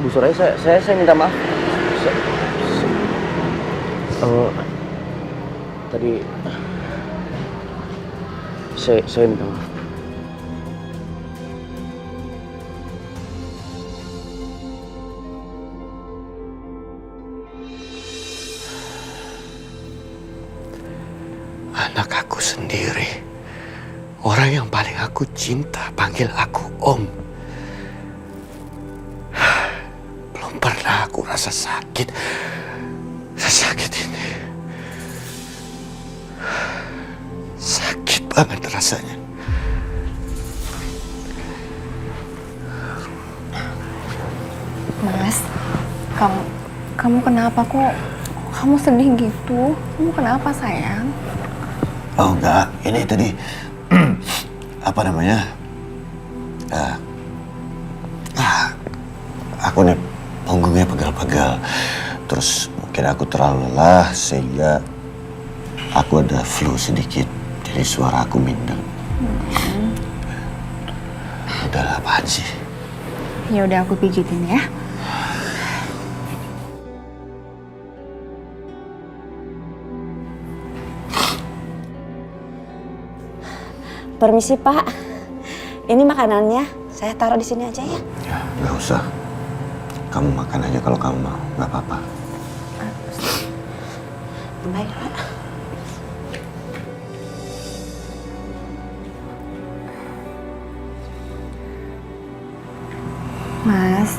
Bu Suraya, saya minta maaf. Tadi saya minta maaf. Anak aku sendiri, orang yang paling aku cinta, panggil aku Om. Belum pernah aku rasa sakit sesakit ini. Sakit banget rasanya. Mas, kamu kenapa kok? Kamu sedih gitu? Kamu kenapa sayang? Oh enggak, ini tadi apa namanya? Aku nih punggungnya pegal-pegal. Terus mungkin aku terlalu lelah sehingga aku ada flu sedikit. Jadi suara aku mindeng. Udah apaan sih? Ya udah aku pijitin ya. Permisi Pak, ini makanannya saya taruh di sini aja ya. Ya nggak usah. Kamu makan aja kalau kamu mau, nggak apa-apa. Baik Pak. Mas,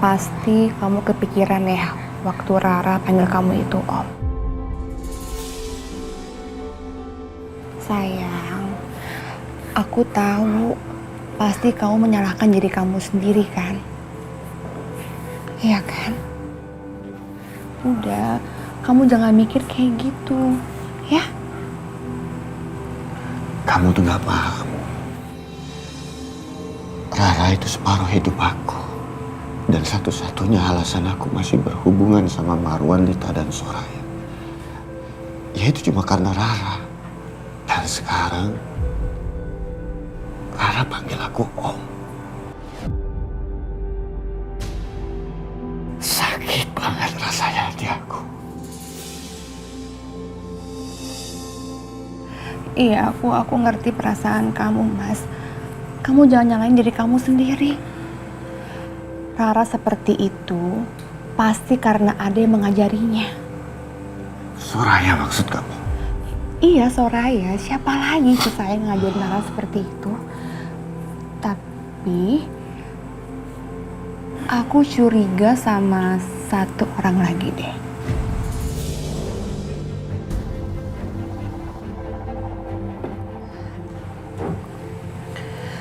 pasti kamu kepikiran ya waktu Rara panggil kamu itu Om. Sayang, aku tahu pasti kamu menyalahkan diri kamu sendiri kan? Iya kan? Udah, kamu jangan mikir kayak gitu, ya? Kamu tuh nggak paham. Rara itu separuh hidup aku. Dan satu-satunya alasan aku masih berhubungan sama Marwan, Lita, dan Soraya. Ya itu cuma karena Rara. Dan sekarang, Rara panggil aku Om. Sakit banget rasanya hati aku. Iya, aku ngerti perasaan kamu, Mas. Kamu jangan nyalain diri kamu sendiri. Rara seperti itu pasti karena ada yang mengajarinya. Soraya maksud kamu? Iya, Soraya. Siapa lagi sih saya ngajarin Rara seperti itu? Tapi aku curiga sama satu orang lagi deh.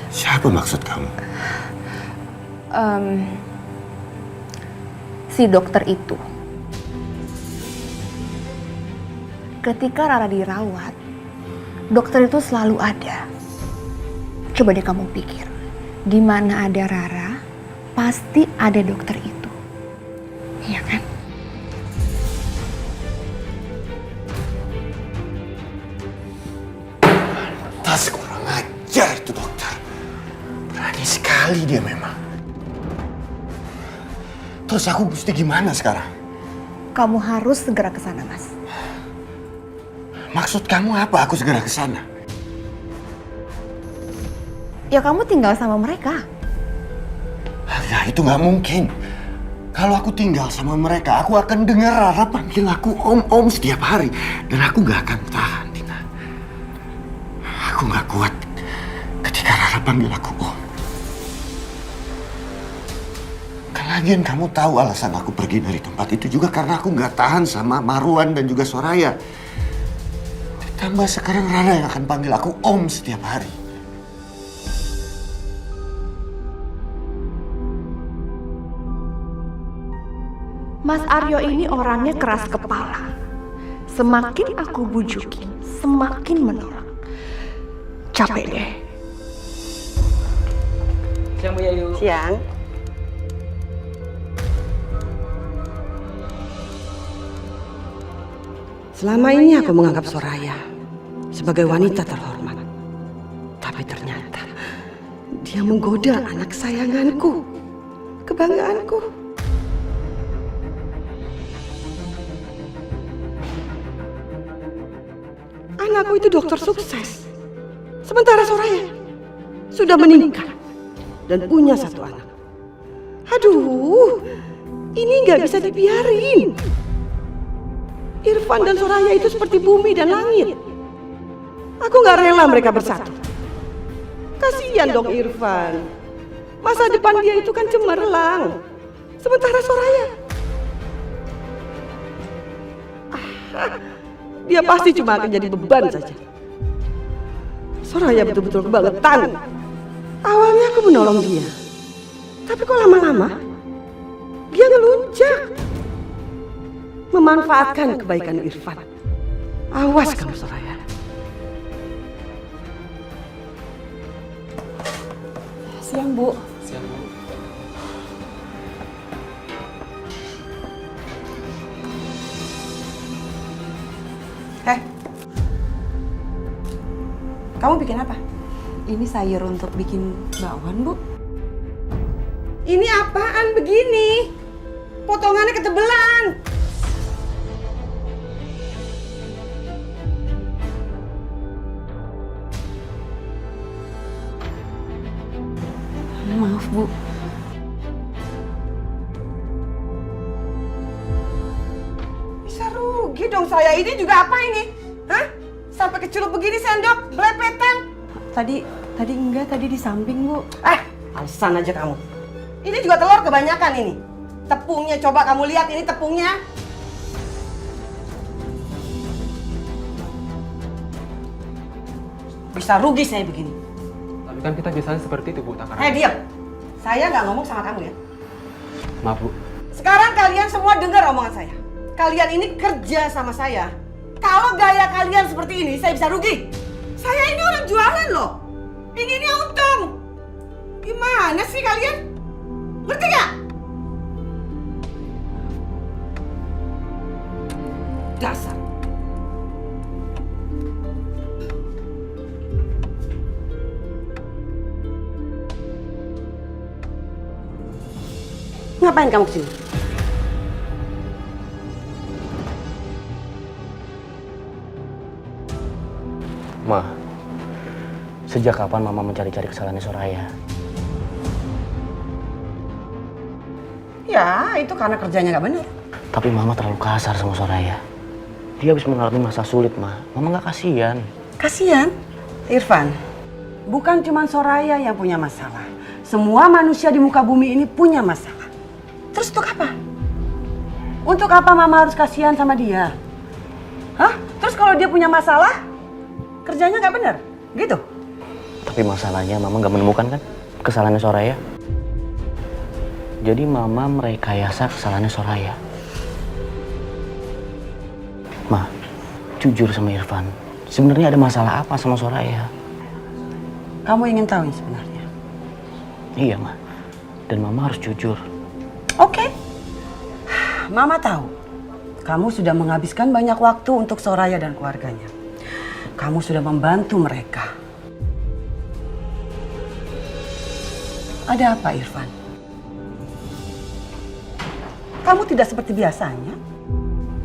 Siapa maksud kamu? Si dokter itu. Ketika Rara dirawat, dokter itu selalu ada. Coba deh kamu pikir, di mana ada Rara, pasti ada dokter itu. Iya kan? Tas kurang ajar itu dokter. Berani sekali dia memang. Terus aku mesti gimana sekarang? Kamu harus segera ke sana, Mas. Maksud kamu apa aku segera ke sana? Ya kamu tinggal sama mereka. Ya itu nggak mungkin. Kalau aku tinggal sama mereka, aku akan dengar Rara panggil aku Om setiap hari. Dan aku nggak akan tahan, Dina. Aku nggak kuat ketika Rara panggil aku Om. Lagian kamu tahu alasan aku pergi dari tempat itu juga karena aku nggak tahan sama Marwan dan juga Soraya. Ditambah sekarang Rara yang akan panggil aku Om setiap hari. Mas Aryo ini orangnya keras kepala. Semakin aku bujukin, semakin menolak. Capek deh. Siang Bu Yayu. Siang. Selama ini aku menganggap Soraya sebagai wanita terhormat. Tapi ternyata dia menggoda anak sayanganku, kebanggaanku. Kakang aku itu dokter sukses. Sementara Soraya sudah menikah dan punya 1 anak. Aduh, ini nggak bisa dibiarin. Irfan dan Soraya itu seperti bumi dan langit. Aku nggak rela mereka bersatu. Kasihan dong Irfan. Masa depan dia itu kan cemerlang. Sementara Soraya, dia pasti cuma akan jadi beban saja. Soraya betul-betul kebangetan. Awalnya aku menolong dia, tapi kok lama-lama dia ngelunjak, memanfaatkan kebaikan Irfan. Awas kamu Soraya. Siang, Bu. Kamu bikin apa? Ini sayur untuk bikin bakwan, Bu. Ini apaan begini? Potongannya ketebelan. Maaf, Bu. Bisa rugi dong saya. Ini juga apa ini? Hah? Sampai kecelup begini sendok, belepetan. Tadi enggak, tadi di samping, Bu. Alasan aja kamu. Ini juga telur kebanyakan ini. Tepungnya coba kamu lihat, ini tepungnya. Bisa rugi saya begini. Tapi kan kita biasanya seperti itu, Bu Takara. Diam. Saya nggak ngomong sama kamu ya. Maaf, Bu. Sekarang kalian semua dengar omongan saya. Kalian ini kerja sama saya. Kalau gaya kalian seperti ini, saya bisa rugi. Saya ini orang jualan loh. Ini untung. Gimana sih kalian? Ngerti gak? Dasar. Ngapain kamu kesini? Ma, sejak kapan Mama mencari-cari kesalahannya Soraya? Ya, itu karena kerjanya nggak benar. Tapi Mama terlalu kasar sama Soraya. Dia habis mengalami masa sulit, Ma. Mama nggak kasihan. Kasian, Irfan. Bukan cuma Soraya yang punya masalah. Semua manusia di muka bumi ini punya masalah. Terus untuk apa? Untuk apa Mama harus kasihan sama dia? Hah? Terus kalau dia punya masalah, kerjanya nggak benar, gitu? Tapi masalahnya Mama nggak menemukan kan kesalahannya Soraya. Jadi Mama merekayasa kesalahannya Soraya. Ma, jujur sama Irfan. Sebenarnya ada masalah apa sama Soraya? Kamu ingin tahu yang sebenarnya? Iya, Ma. Dan Mama harus jujur. Oke. Mama tahu. Kamu sudah menghabiskan banyak waktu untuk Soraya dan keluarganya. Kamu sudah membantu mereka. Ada apa, Irfan? Kamu tidak seperti biasanya.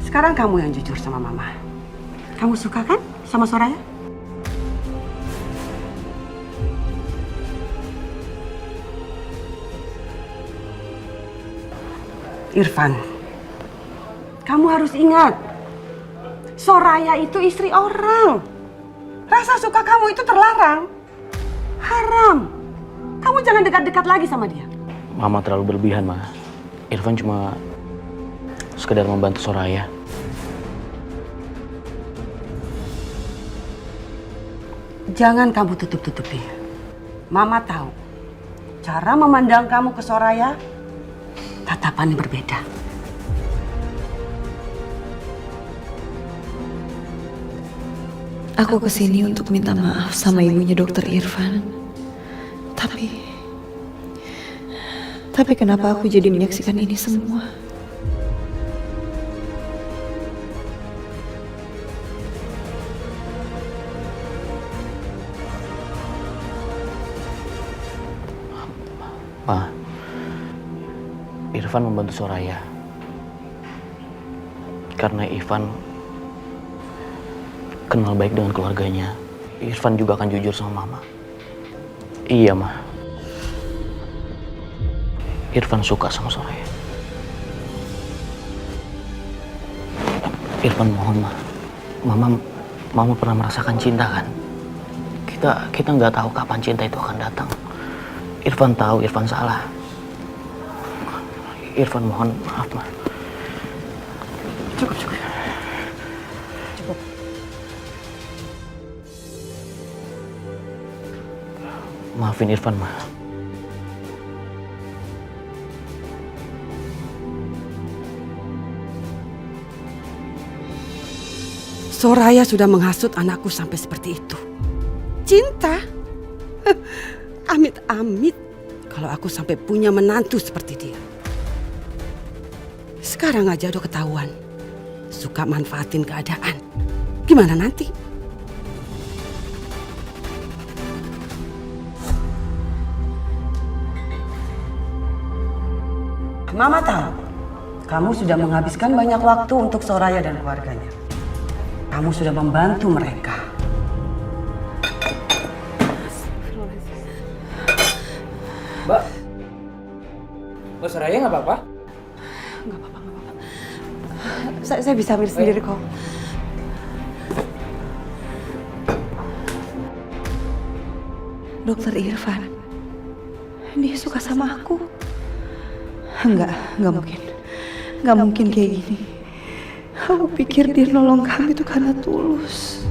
Sekarang kamu yang jujur sama Mama. Kamu suka kan sama Soraya? Irfan, kamu harus ingat, Soraya itu istri orang. Rasa suka kamu itu terlarang. Haram. Kamu jangan dekat-dekat lagi sama dia. Mama terlalu berlebihan, Ma. Irfan cuma sekedar membantu Soraya. Jangan kamu tutup-tutupi. Mama tahu, cara memandang kamu ke Soraya, tatapannya berbeda. Aku kesini untuk minta maaf sama ibunya Dokter Irfan. Tapi kenapa aku jadi menyaksikan ini semua? Ma, Irfan membantu Soraya. kenal baik dengan keluarganya, Irfan juga akan jujur sama Mama. Iya, Ma. Irfan suka sama Soraya. Irfan mohon, Ma. Mama pernah merasakan cinta kan? Kita nggak tahu kapan cinta itu akan datang. Irfan tahu Irfan salah. Irfan mohon maaf, Ma. Cukup. Maafin Irfan, Ma. Soraya sudah menghasut anakku sampai seperti itu. Cinta? Amit-amit kalau aku sampai punya menantu seperti dia. Sekarang aja udah ketahuan. Suka manfaatin keadaan. Gimana nanti? Mama tahu, kamu sudah menghabiskan banyak waktu untuk Soraya dan keluarganya. Kamu sudah membantu mereka. Mbak Soraya nggak apa-apa? Nggak apa-apa. Saya bisa ambil sendiri kok. Dokter Irfan, dia suka sama aku. Enggak mungkin. Nggak mungkin kayak gini. Aku pikir dia nolong kami itu karena tulus.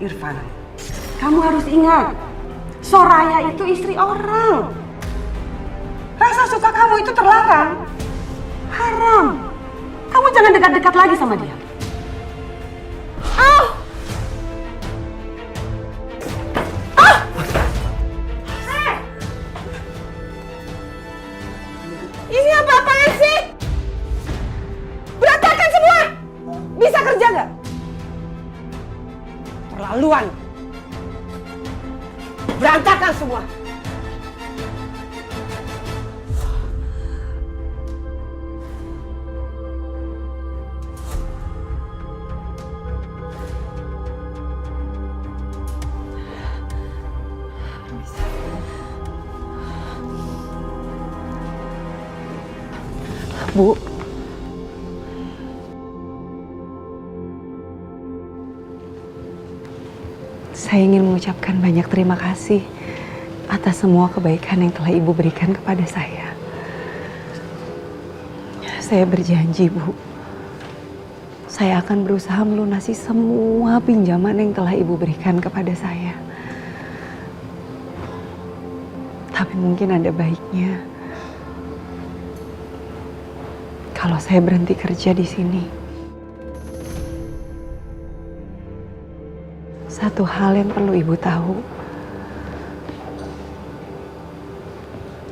Irfan, kamu harus ingat, Soraya itu istri orang. Rasa suka kamu itu terlarang. Haram. Kamu jangan dekat-dekat lagi sama dia. Ini apa-apaan sih? Berantakan semua! Bisa kerja nggak? Terlaluan. Berantakan semua. Bu, saya ingin mengucapkan banyak terima kasih atas semua kebaikan yang telah Ibu berikan kepada saya. Saya berjanji, Bu, saya akan berusaha melunasi semua pinjaman yang telah Ibu berikan kepada saya. Tapi mungkin ada baiknya kalau saya berhenti kerja di sini. Satu hal yang perlu Ibu tahu,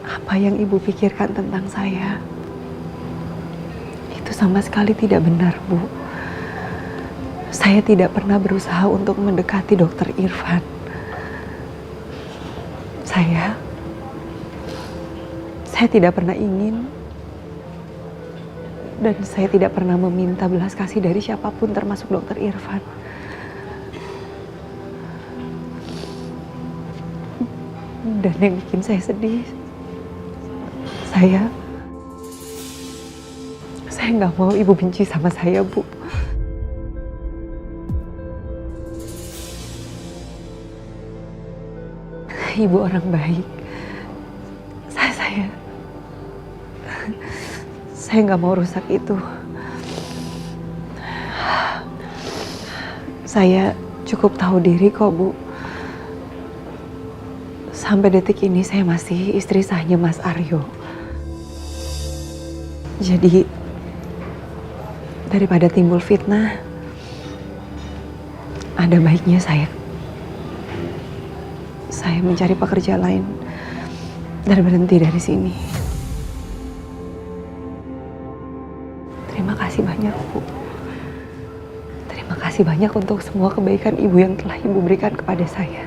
apa yang Ibu pikirkan tentang saya itu sama sekali tidak benar, Bu. Saya tidak pernah berusaha untuk mendekati Dokter Irfan. Saya tidak pernah ingin. Dan saya tidak pernah meminta belas kasih dari siapapun termasuk Dokter Irfan. Dan yang bikin saya sedih, saya nggak mau Ibu benci sama saya, Bu. Ibu orang baik. Saya nggak mau rusak itu. Saya cukup tahu diri kok, Bu. Sampai detik ini saya masih istri sahnya Mas Aryo. Jadi, daripada timbul fitnah, ada baiknya saya mencari pekerjaan lain dan berhenti dari sini. Terima kasih banyak, Bu. Terima kasih banyak untuk semua kebaikan Ibu yang telah Ibu berikan kepada saya.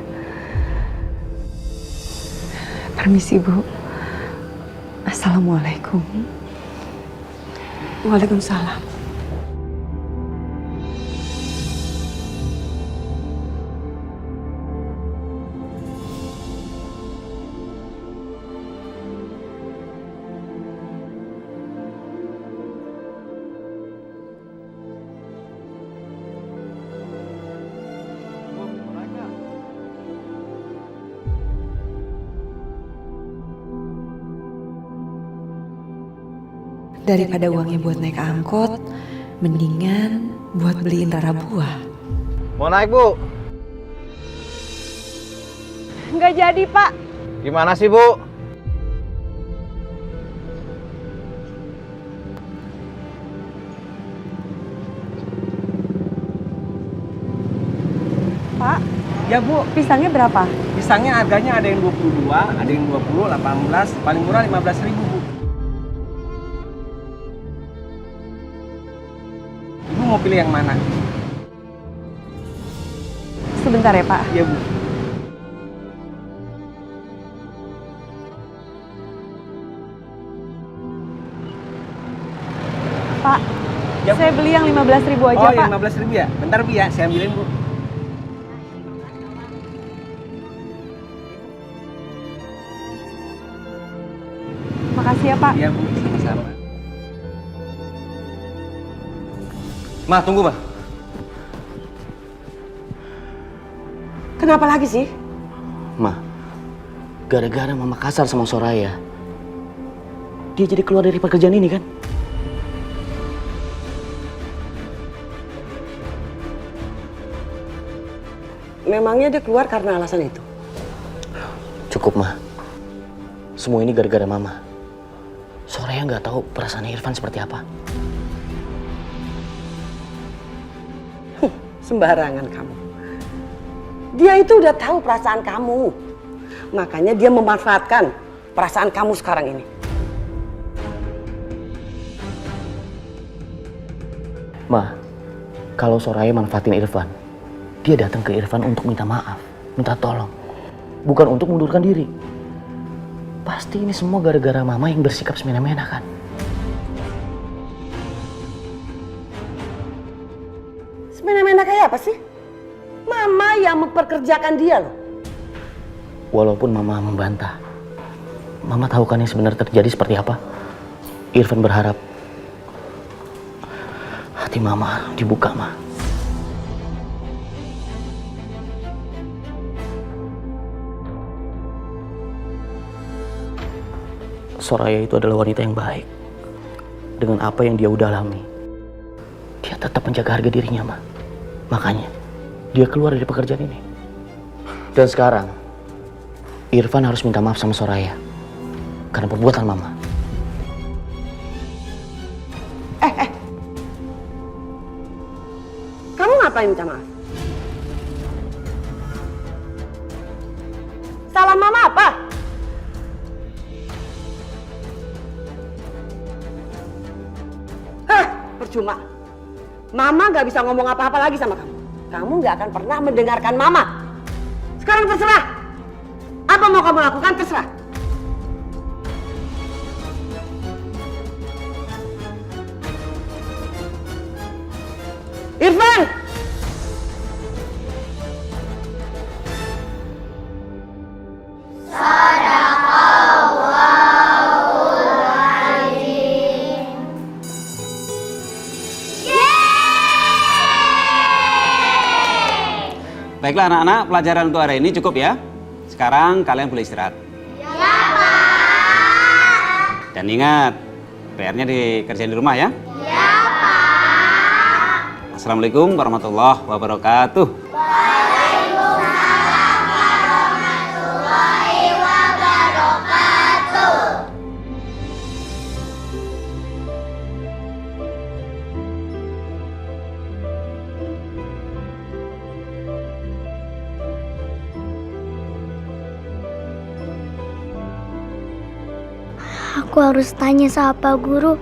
Permisi, Bu. Assalamualaikum. Waalaikumsalam. Daripada uangnya buat naik angkot, mendingan buat beliin Rara buah. Mau naik, Bu? Nggak jadi, Pak. Gimana sih, Bu? Pak, Ya Bu, pisangnya berapa? pisangnya harganya ada yang 22, ada yang 20, 18, paling murah 15.000 Bu. Ibu mau pilih yang mana? Sebentar ya, Pak. Iya Bu. Pak, Ya, Bu. saya beli yang 15.000 aja, Oh, Pak. yang 15.000 ya? Bentar Bu ya, saya ambilin Bu. Makasih ya, Pak. Iya Bu, sama-sama. Ma, tunggu, Ma. Kenapa lagi sih? Ma, gara-gara mama kasar sama Soraya, dia jadi keluar dari pekerjaan ini kan? Memangnya dia keluar karena alasan itu? Cukup, Ma. Semua ini gara-gara mama. Soraya nggak tahu perasaan Irfan seperti apa. Sembarangan kamu. Dia itu udah tahu perasaan kamu. Makanya dia memanfaatkan perasaan kamu sekarang ini. Ma, kalau Soraya manfaatin Irfan, dia datang ke Irfan untuk minta maaf, minta tolong. Bukan untuk mundurkan diri. Pasti ini semua gara-gara mama yang bersikap semena-mena kan? Semena-mena kayak apa sih? Mama yang memperkerjakan dia loh. Walaupun mama membantah, mama tahu kan yang sebenarnya terjadi seperti apa? Irfan berharap hati mama dibuka, Ma. Soraya itu adalah wanita yang baik. Dengan apa yang dia udah alami, dia tetap menjaga harga dirinya, Ma. Makanya dia keluar dari pekerjaan ini. Dan sekarang Irfan harus minta maaf sama Soraya karena perbuatan mama. Kamu ngapain minta maaf? Salah mama apa? Hah, percuma. Mama gak bisa ngomong apa-apa lagi sama kamu. Kamu gak akan pernah mendengarkan mama. Sekarang terserah. Apa mau kamu lakukan, terserah. Irfan! Baiklah anak-anak, pelajaran untuk hari ini cukup ya. Sekarang kalian boleh istirahat. Ya, Pak. Dan ingat, PR-nya dikerjain di rumah ya. Ya, Pak. Assalamualaikum warahmatullahi wabarakatuh. Waalaikumsalam warahmatullahi wabarakatuh. Aku harus tanya sama Pak Guru.